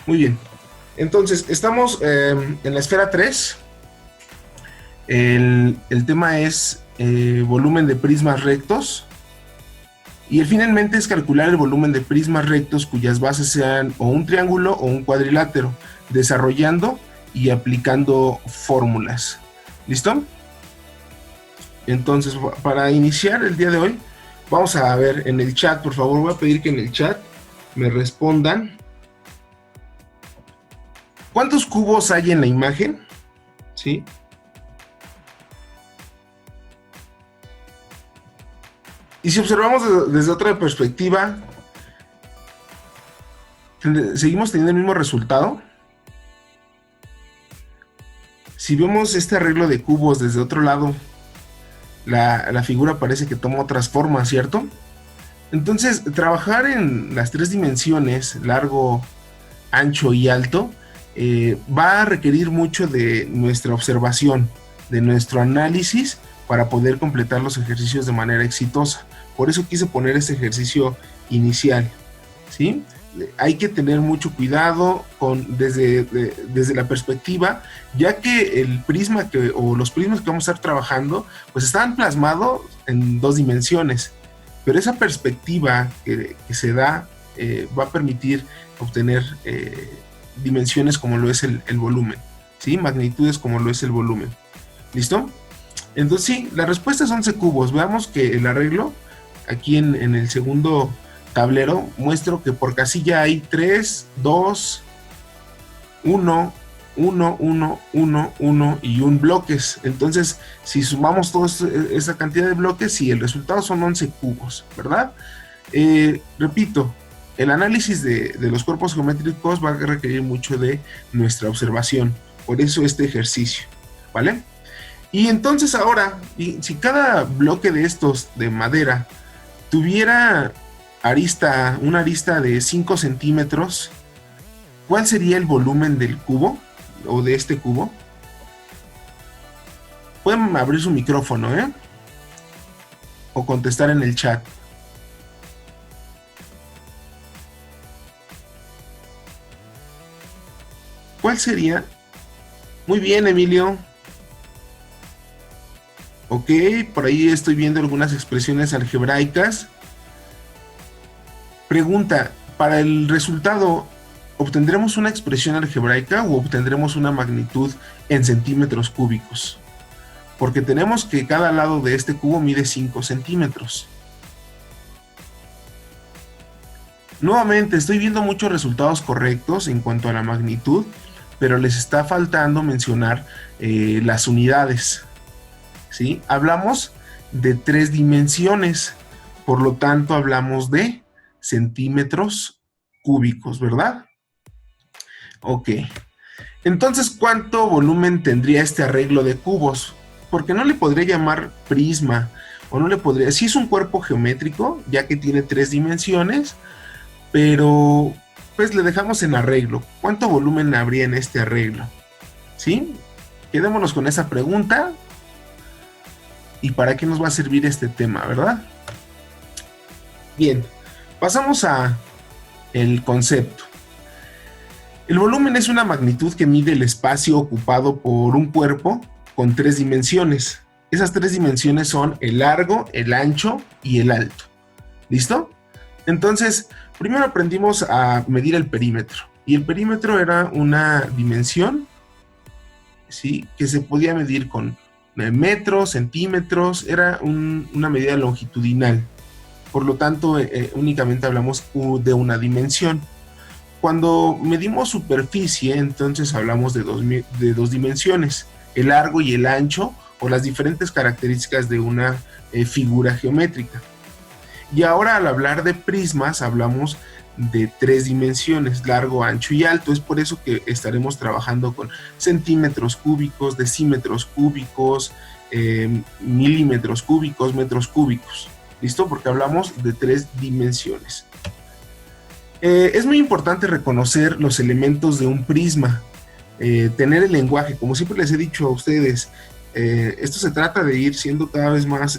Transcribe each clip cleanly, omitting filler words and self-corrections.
Muy bien. Entonces, estamos en la esfera 3. El tema es volumen de prismas rectos. Y finalmente es calcular el volumen de prismas rectos cuyas bases sean o un triángulo o un cuadrilátero, desarrollando y aplicando fórmulas. ¿Listo? Entonces, para iniciar el día de hoy, vamos a ver en el chat, por favor, voy a pedir que en el chat me respondan. ¿Cuántos cubos hay en la imagen? ¿Sí? Y si observamos desde otra perspectiva, ¿seguimos teniendo el mismo resultado? Si vemos este arreglo de cubos desde otro lado, la figura parece que toma otras formas, ¿cierto? Entonces, trabajar en las tres dimensiones, largo, ancho y alto, va a requerir mucho de nuestra observación, de nuestro análisis, para poder completar los ejercicios de manera exitosa. Por eso quise poner este ejercicio inicial, ¿sí? Hay que tener mucho cuidado desde la perspectiva, ya que el prisma o los prismas que vamos a estar trabajando, pues están plasmados en dos dimensiones, pero esa perspectiva que se da va a permitir obtener dimensiones como lo es el volumen, ¿sí? Magnitudes como lo es el volumen. ¿Listo? Entonces sí, la respuesta es 11 cubos. Veamos que el arreglo, aquí en el segundo tablero, muestro que por casilla hay 3, 2, 1, 1, 1, 1, 1 y 1 bloques. Entonces, si sumamos toda esa cantidad de bloques, sí, el resultado son 11 cubos, ¿verdad? Repito, el análisis de los cuerpos geométricos va a requerir mucho de nuestra observación. Por eso este ejercicio, ¿vale? Y entonces ahora, si cada bloque de estos de madera tuviera una arista de 5 centímetros, ¿cuál sería el volumen del cubo o de este cubo? Pueden abrir su micrófono, ¿eh? O contestar en el chat. ¿Cuál sería? Muy bien, Emilio. Ok, por ahí estoy viendo algunas expresiones algebraicas. Pregunta, para el resultado, ¿obtendremos una expresión algebraica o obtendremos una magnitud en centímetros cúbicos? Porque tenemos que cada lado de este cubo mide 5 centímetros. Nuevamente, estoy viendo muchos resultados correctos en cuanto a la magnitud, pero les está faltando mencionar las unidades. ¿Sí? Hablamos de 3 dimensiones, por lo tanto hablamos de centímetros cúbicos, ¿verdad? Ok. Entonces, ¿cuánto volumen tendría este arreglo de cubos? Porque no le podría llamar prisma, o no le podría... Sí es un cuerpo geométrico, ya que tiene 3 dimensiones, pero pues le dejamos en arreglo. ¿Cuánto volumen habría en este arreglo? ¿Sí? Quedémonos con esa pregunta. ¿Y para qué nos va a servir este tema, verdad? Bien, pasamos a el concepto. El volumen es una magnitud que mide el espacio ocupado por un cuerpo con 3 dimensiones. Esas 3 dimensiones son el largo, el ancho y el alto. ¿Listo? Entonces, primero aprendimos a medir el perímetro. Y el perímetro era una dimensión, ¿sí?, que se podía medir con metros, centímetros, era una medida longitudinal. Por lo tanto, únicamente hablamos de una dimensión. Cuando medimos superficie, entonces hablamos de dos dimensiones, el largo y el ancho, o las diferentes características de una figura geométrica. Y ahora, al hablar de prismas, hablamos de 3 dimensiones, largo, ancho y alto. Es por eso que estaremos trabajando con centímetros cúbicos, decímetros cúbicos, milímetros cúbicos, metros cúbicos. ¿Listo? Porque hablamos de 3 dimensiones. Es muy importante reconocer los elementos de un prisma, tener el lenguaje, como siempre les he dicho a ustedes. Esto se trata de ir siendo cada vez más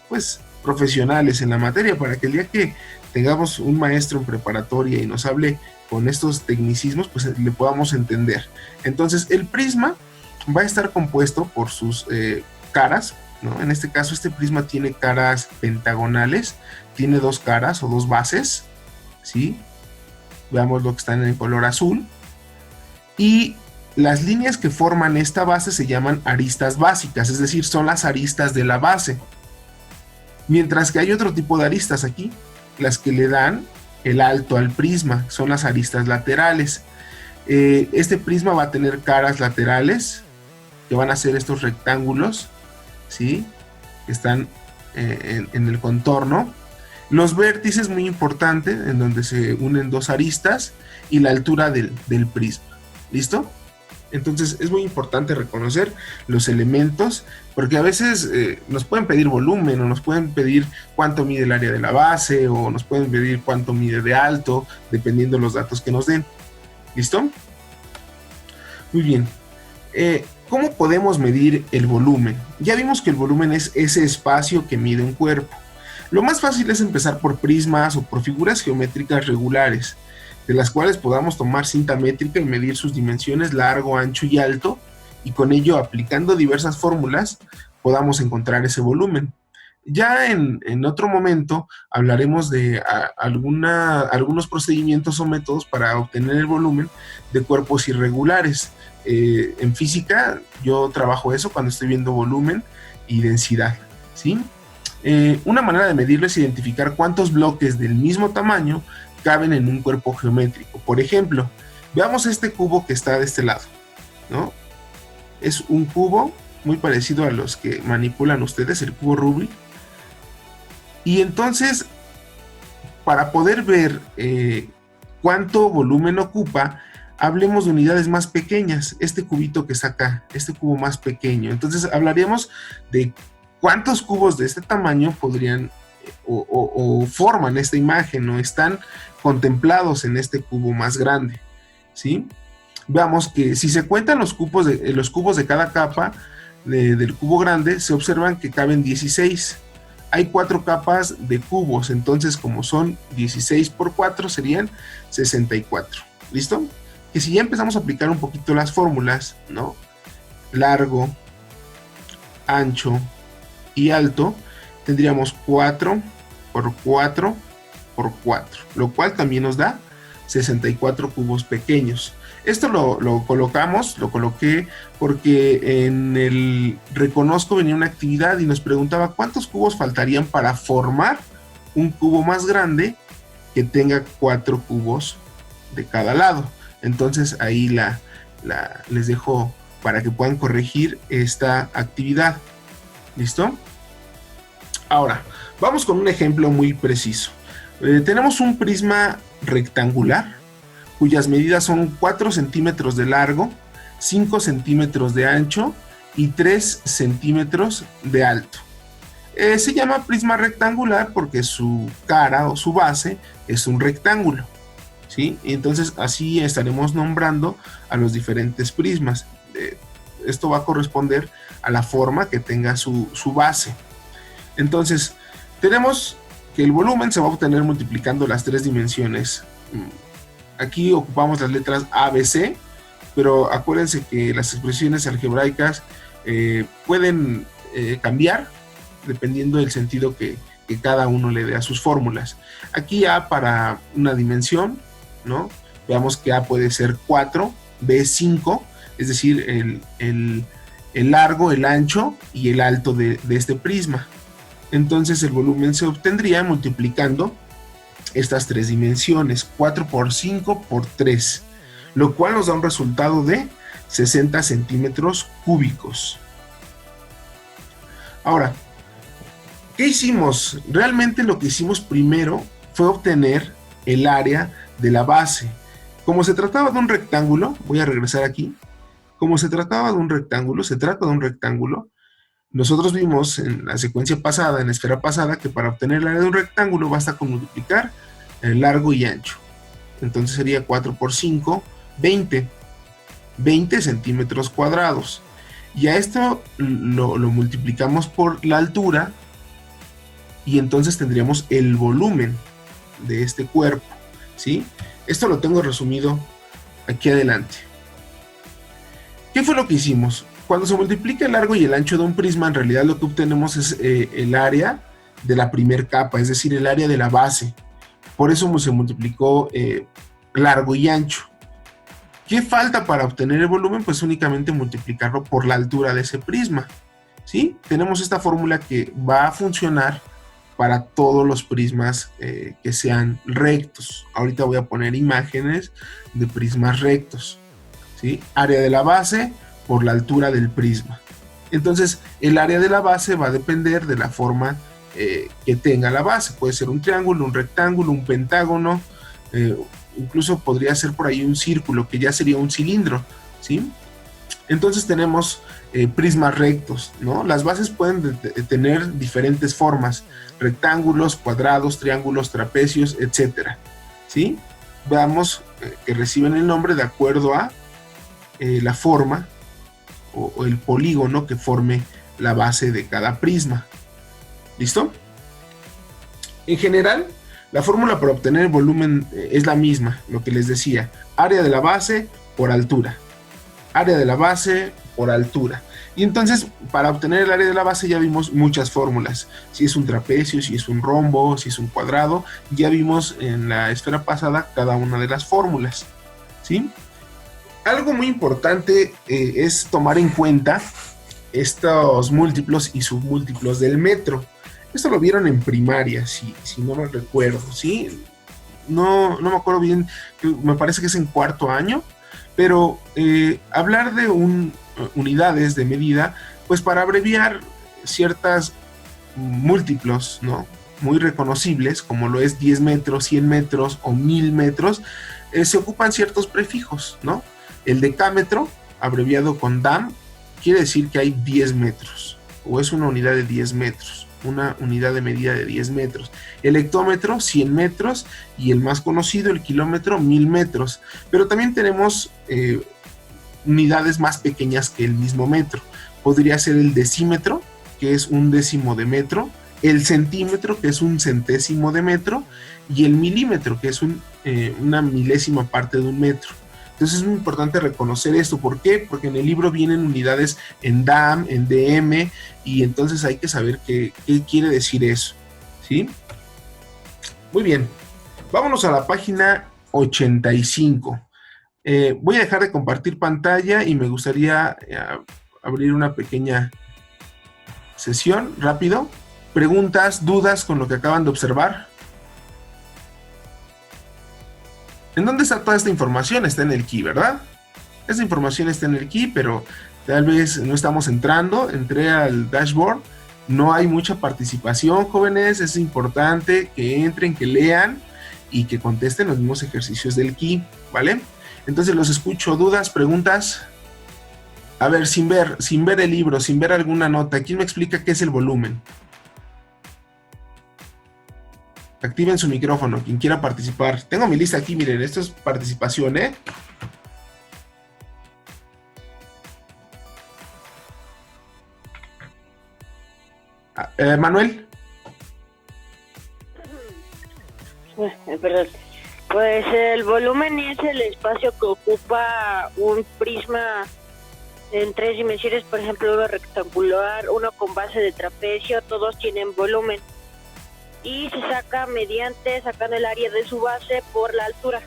pues profesionales en la materia, para que el día que tengamos un maestro en preparatoria y nos hable con estos tecnicismos, pues le podamos entender. Entonces el prisma va a estar compuesto por sus caras, ¿no? En este caso este prisma tiene caras pentagonales, tiene dos caras o dos bases, ¿sí? Veamos lo que están en el color azul. Y las líneas que forman esta base se llaman aristas básicas, es decir, son las aristas de la base. Mientras que hay otro tipo de aristas aquí, las que le dan el alto al prisma, son las aristas laterales. Este prisma va a tener caras laterales, que van a ser estos rectángulos, ¿sí? Que están en el contorno. Los vértices, muy importante, en donde se unen dos aristas, y la altura del prisma. ¿Listo? Entonces es muy importante reconocer los elementos, porque a veces nos pueden pedir volumen, o nos pueden pedir cuánto mide el área de la base, o nos pueden pedir cuánto mide de alto, dependiendo de los datos que nos den. ¿Listo? Muy bien. ¿Cómo podemos medir el volumen? Ya vimos que el volumen es ese espacio que mide un cuerpo. Lo más fácil es empezar por prismas o por figuras geométricas regulares, de las cuales podamos tomar cinta métrica y medir sus dimensiones largo, ancho y alto, y con ello, aplicando diversas fórmulas, podamos encontrar ese volumen. Ya en otro momento hablaremos de algunos procedimientos o métodos para obtener el volumen de cuerpos irregulares. En física yo trabajo eso cuando estoy viendo volumen y densidad, ¿sí? Una manera de medirlo es identificar cuántos bloques del mismo tamaño caben en un cuerpo geométrico. Por ejemplo, veamos este cubo que está de este lado, ¿no? Es un cubo muy parecido a los que manipulan ustedes, el cubo Rubik. Y entonces, para poder ver cuánto volumen ocupa, hablemos de unidades más pequeñas. Este cubito que está acá, este cubo más pequeño. Entonces hablaríamos de cuántos cubos de este tamaño podrían o forman esta imagen, o están contemplados en este cubo más grande, ¿sí? Veamos que si se cuentan los cubos de cada capa del cubo grande, se observan que caben 16. Hay 4 capas de cubos, entonces como son 16 por 4 serían 64. ¿Listo? Que si ya empezamos a aplicar un poquito las fórmulas, ¿no? Largo, ancho y alto, tendríamos 4 por 4 por 4, lo cual también nos da 64 cubos pequeños. Esto lo coloqué porque en el Reconozco venía una actividad y nos preguntaba cuántos cubos faltarían para formar un cubo más grande que tenga 4 cubos de cada lado. Entonces ahí les dejo para que puedan corregir esta actividad. ¿Listo? Ahora, vamos con un ejemplo muy preciso. Tenemos un prisma rectangular cuyas medidas son 4 centímetros de largo, 5 centímetros de ancho y 3 centímetros de alto. Se llama prisma rectangular porque su cara o su base es un rectángulo, ¿sí? Y entonces así estaremos nombrando a los diferentes prismas. Esto va a corresponder a la forma que tenga su base. Entonces, tenemos que el volumen se va a obtener multiplicando las 3 dimensiones. Aquí ocupamos las letras A, B, C, pero acuérdense que las expresiones algebraicas pueden cambiar dependiendo del sentido que cada uno le dé a sus fórmulas. Aquí A para una dimensión, ¿no? Veamos que A puede ser 4, B 5, es decir, el largo, el ancho y el alto de este prisma. Entonces el volumen se obtendría multiplicando estas 3 dimensiones, 4 por 5 por 3, lo cual nos da un resultado de 60 centímetros cúbicos. Ahora, ¿qué hicimos? Realmente lo que hicimos primero fue obtener el área de la base. Como se trataba de un rectángulo, voy a regresar aquí, como se trata de un rectángulo, nosotros vimos en la secuencia pasada, en la esfera pasada, que para obtener el área de un rectángulo basta con multiplicar el largo y ancho. Entonces sería 4 por 5, 20 centímetros cuadrados. Y a esto lo multiplicamos por la altura y entonces tendríamos el volumen. de este cuerpo, ¿sí? Esto lo tengo resumido aquí adelante. ¿Qué fue lo que hicimos? Cuando se multiplica el largo y el ancho de un prisma, en realidad lo que obtenemos es el área de la primer capa, es decir, el área de la base. Por eso se multiplicó largo y ancho. ¿Qué falta para obtener el volumen? Pues únicamente multiplicarlo por la altura de ese prisma, ¿sí? Tenemos esta fórmula que va a funcionar para todos los prismas que sean rectos. Ahorita voy a poner imágenes de prismas rectos, ¿sí? Área de la base por la altura del prisma. Entonces, el área de la base va a depender de la forma que tenga la base. Puede ser un triángulo, un rectángulo, un pentágono, incluso podría ser por ahí un círculo, que ya sería un cilindro, ¿sí? Entonces tenemos prismas rectos, ¿no? Las bases pueden tener diferentes formas, rectángulos, cuadrados, triángulos, trapecios, etcétera, ¿sí? Veamos que reciben el nombre de acuerdo a la forma o el polígono que forme la base de cada prisma. ¿Listo? En general, la fórmula para obtener el volumen es la misma, lo que les decía, área de la base por altura, área de la base por altura. Y entonces, para obtener el área de la base ya vimos muchas fórmulas, si es un trapecio, si es un rombo, si es un cuadrado, ya vimos en la esfera pasada cada una de las fórmulas, ¿sí? Algo muy importante es tomar en cuenta estos múltiplos y submúltiplos del metro. Esto lo vieron en primaria, si no me recuerdo, ¿sí? No me acuerdo bien, me parece que es en cuarto año, pero hablar de unidades de medida, pues para abreviar ciertas múltiplos, ¿no? Muy reconocibles, como lo es 10 metros, 100 metros o 1000 metros, se ocupan ciertos prefijos, ¿no? El decámetro, abreviado con DAM, quiere decir que hay 10 metros, o es una unidad de 10 metros, una unidad de medida de 10 metros. El hectómetro, 100 metros, y el más conocido, el kilómetro, 1000 metros. Pero también tenemos unidades más pequeñas que el mismo metro. Podría ser el decímetro, que es un décimo de metro, el centímetro, que es un centésimo de metro, y el milímetro, que es una milésima parte de un metro. Entonces es muy importante reconocer esto. ¿Por qué? Porque en el libro vienen unidades en DAM, en DM, y entonces hay que saber qué quiere decir eso, ¿sí? Muy bien, vámonos a la página 85. Voy a dejar de compartir pantalla y me gustaría abrir una pequeña sesión rápido. Preguntas, dudas con lo que acaban de observar. ¿En dónde está toda esta información? Está en el key, ¿verdad? Esta información está en el key, pero tal vez no estamos entrando. Entré al dashboard. No hay mucha participación, jóvenes. Es importante que entren, que lean y que contesten los mismos ejercicios del key, ¿vale? Entonces los escucho. ¿Dudas? ¿Preguntas? A ver, sin ver el libro, sin ver alguna nota, ¿quién me explica qué es el volumen? Activen su micrófono, quien quiera participar. Tengo mi lista aquí, miren, esto es participación, ¿eh? Manuel. Perdón. Pues el volumen es el espacio que ocupa un prisma en 3 dimensiones, por ejemplo, uno rectangular, uno con base de trapecio, todos tienen volumen. Y se saca sacando el área de su base por la altura.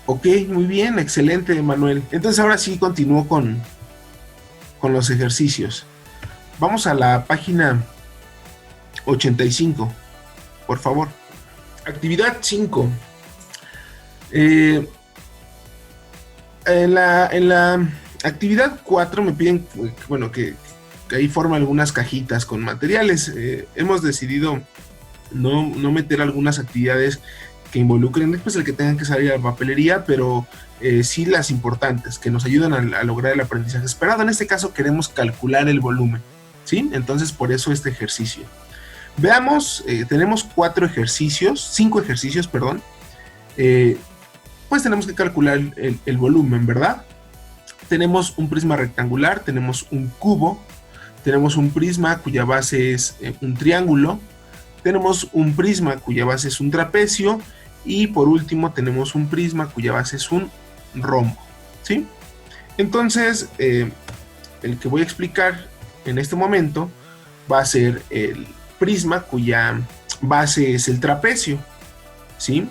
Ok, muy bien, excelente, Manuel. Entonces ahora sí continúo con los ejercicios. Vamos a la página 85, por favor. Actividad 5. En la actividad 4 me piden, bueno, que ahí forma algunas cajitas con materiales. Hemos decidido no meter algunas actividades que involucren pues el que tengan que salir a la papelería, pero sí las importantes, que nos ayudan a lograr el aprendizaje esperado. En este caso queremos calcular el volumen, ¿sí? Entonces por eso este ejercicio. Veamos, tenemos 5 ejercicios, perdón. Pues tenemos que calcular el volumen, ¿verdad? Tenemos un prisma rectangular, tenemos un cubo, tenemos un prisma cuya base es un triángulo, tenemos un prisma cuya base es un trapecio y por último tenemos un prisma cuya base es un rombo, ¿sí? Entonces, el que voy a explicar en este momento va a ser el prisma cuya base es el trapecio, ¿sí?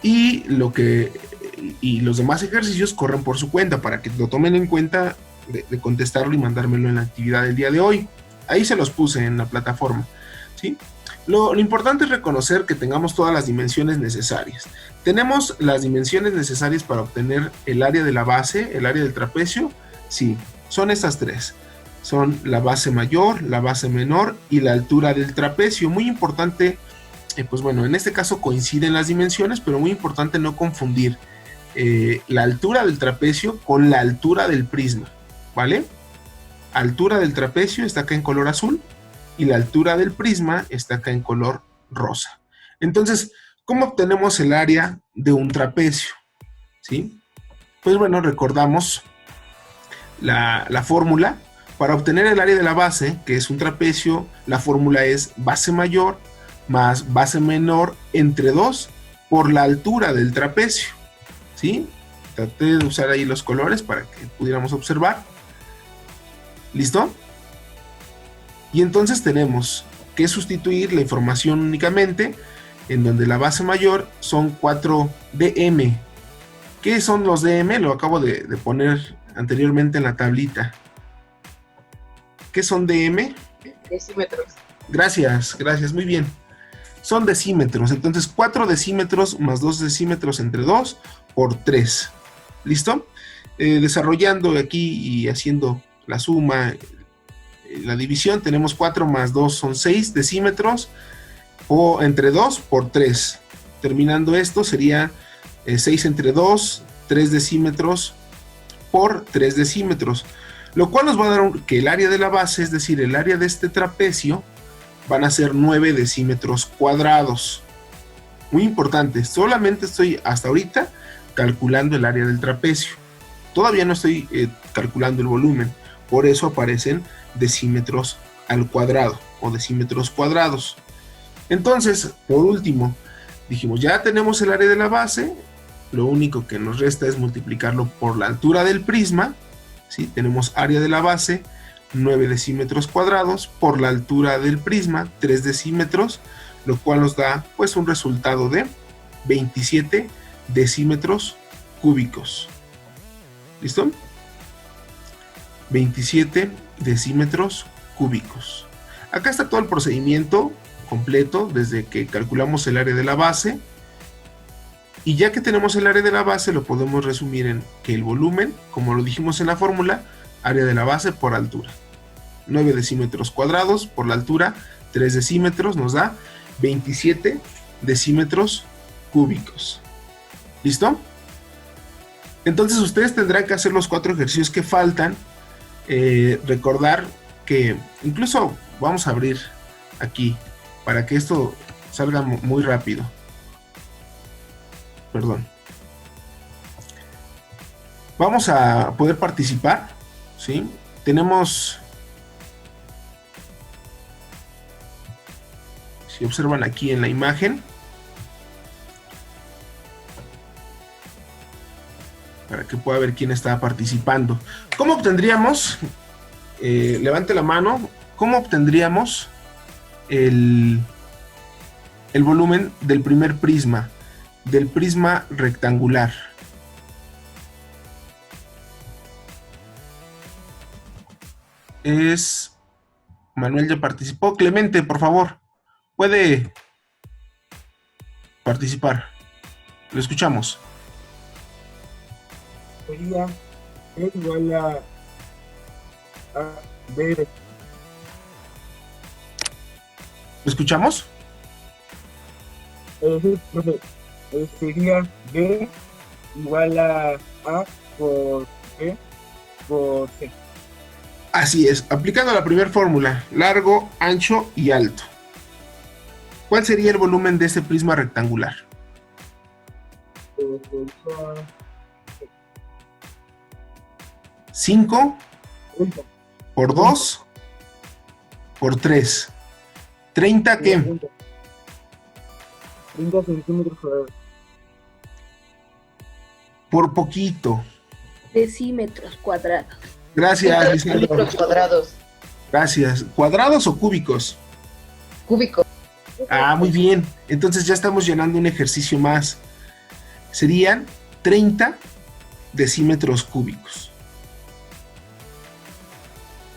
Y los demás ejercicios corren por su cuenta para que lo tomen en cuenta de contestarlo y mandármelo en la actividad del día de hoy. Ahí se los puse en la plataforma, ¿sí? Lo importante es reconocer que tengamos todas las dimensiones necesarias. Tenemos las dimensiones necesarias para obtener el área de la base, el área del trapecio. Sí, son estas tres. Son la base mayor, la base menor y la altura del trapecio. Muy importante, pues bueno, en este caso coinciden las dimensiones, pero muy importante no confundir la altura del trapecio con la altura del prisma, ¿vale? Altura del trapecio está acá en color azul y la altura del prisma está acá en color rosa. Entonces, ¿cómo obtenemos el área de un trapecio? ¿Sí? Pues bueno, recordamos la fórmula. Para obtener el área de la base, que es un trapecio, la fórmula es base mayor más base menor entre 2 por la altura del trapecio, ¿sí? Traté de usar ahí los colores para que pudiéramos observar. ¿Listo? Y entonces tenemos que sustituir la información únicamente, en donde la base mayor son 4 dm. ¿Qué son los dm? Lo acabo de poner anteriormente en la tablita. ¿Qué son dm? Decímetros. Gracias, muy bien. Son decímetros, entonces 4 decímetros más 2 decímetros entre 2 por 3. ¿Listo? Desarrollando aquí y haciendo la suma, la división, tenemos 4 más 2 son 6 decímetros o entre 2 por 3. Terminando esto sería 6 entre 2, 3 decímetros por 3 decímetros. Lo cual nos va a dar que el área de la base, es decir, el área de este trapecio, van a ser 9 decímetros cuadrados. Muy importante, solamente estoy hasta ahorita calculando el área del trapecio. Todavía no estoy calculando el volumen, por eso aparecen decímetros al cuadrado o decímetros cuadrados. Entonces, por último, dijimos, ya tenemos el área de la base, lo único que nos resta es multiplicarlo por la altura del prisma. ¿Sí? Tenemos área de la base, 9 decímetros cuadrados, por la altura del prisma, 3 decímetros, lo cual nos da pues un resultado de 27 decímetros cúbicos. ¿Listo? 27 decímetros cúbicos. Acá está todo el procedimiento completo, desde que calculamos el área de la base. Y ya que tenemos el área de la base, lo podemos resumir en que el volumen, como lo dijimos en la fórmula, área de la base por altura. 9 decímetros cuadrados por la altura, 3 decímetros, nos da 27 decímetros cúbicos. ¿Listo? Entonces ustedes tendrán que hacer los 4 ejercicios que faltan. Recordar que incluso vamos a abrir aquí para que esto salga muy rápido. Perdón. Vamos a poder participar, ¿sí? Tenemos, si observan aquí en la imagen, para que pueda ver quién está participando. ¿Cómo obtendríamos, levante la mano, cómo obtendríamos el volumen del primer prisma? Del prisma rectangular. Manuel ya participó. Clemente, por favor, puede participar. Lo escuchamos. Sería E igual a B. ¿Lo escuchamos? Profe, sería B igual a por B por C. Así es, aplicando la primera fórmula, largo, ancho y alto. ¿Cuál sería el volumen de ese prisma rectangular? 5 por 2 por 3. 30 ¿qué? 30 centímetros cuadrados. Por poquito. Decímetros cuadrados. Gracias, Lisandro. Centímetros cuadrados. Gracias. ¿Cuadrados o cúbicos? Cúbicos. Ah, muy bien. Entonces ya estamos llenando un ejercicio más. Serían 30 decímetros cúbicos.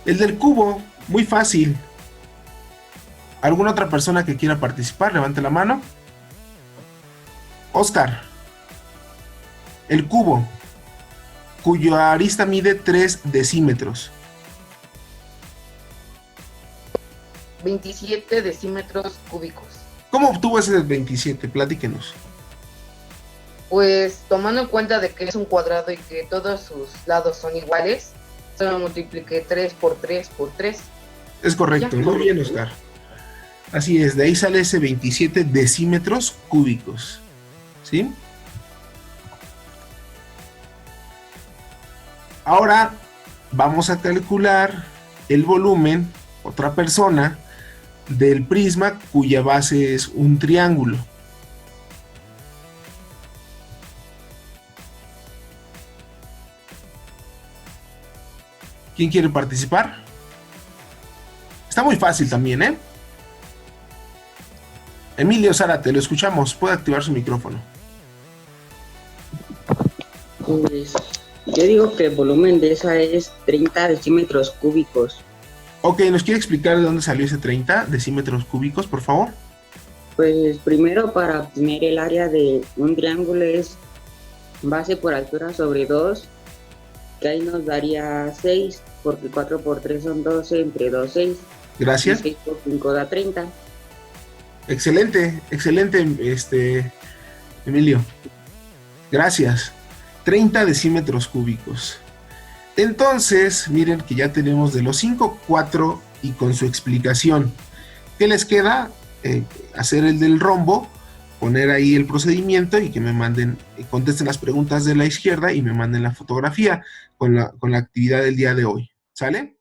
El del cubo, muy fácil. ¿Alguna otra persona que quiera participar? Levante la mano. Oscar. El cubo, cuya arista mide 3 decímetros. 27 decímetros cúbicos. ¿Cómo obtuvo ese 27? Platíquenos. Pues tomando en cuenta de que es un cuadrado y que todos sus lados son iguales, solo multipliqué 3 por 3 por 3. Es correcto, Ya. muy bien, Oscar. Así es, de ahí sale ese 27 decímetros cúbicos. ¿Sí? Ahora vamos a calcular el volumen, otra persona, del prisma cuya base es un triángulo. ¿Quién quiere participar? Está muy fácil también, ¿eh? Emilio Zárate, lo escuchamos. Puede activar su micrófono. Pues yo digo que el volumen de esa es 30 decímetros cúbicos. Ok, ¿nos quiere explicar de dónde salió ese 30 decímetros cúbicos, por favor? Pues primero, para obtener el área de un triángulo es base por altura sobre 2, que ahí nos daría 6, porque 4 por 3 son 12, entre 2, 6. Gracias. Y 6 por 5 da 30. Excelente, excelente, Emilio. Gracias. 30 decímetros cúbicos. Entonces, miren que ya tenemos de los 5, 4 y con su explicación. ¿Qué les queda? Hacer el del rombo, poner ahí el procedimiento y que me manden, contesten las preguntas de la izquierda y me manden la fotografía con la actividad del día de hoy. ¿Sale?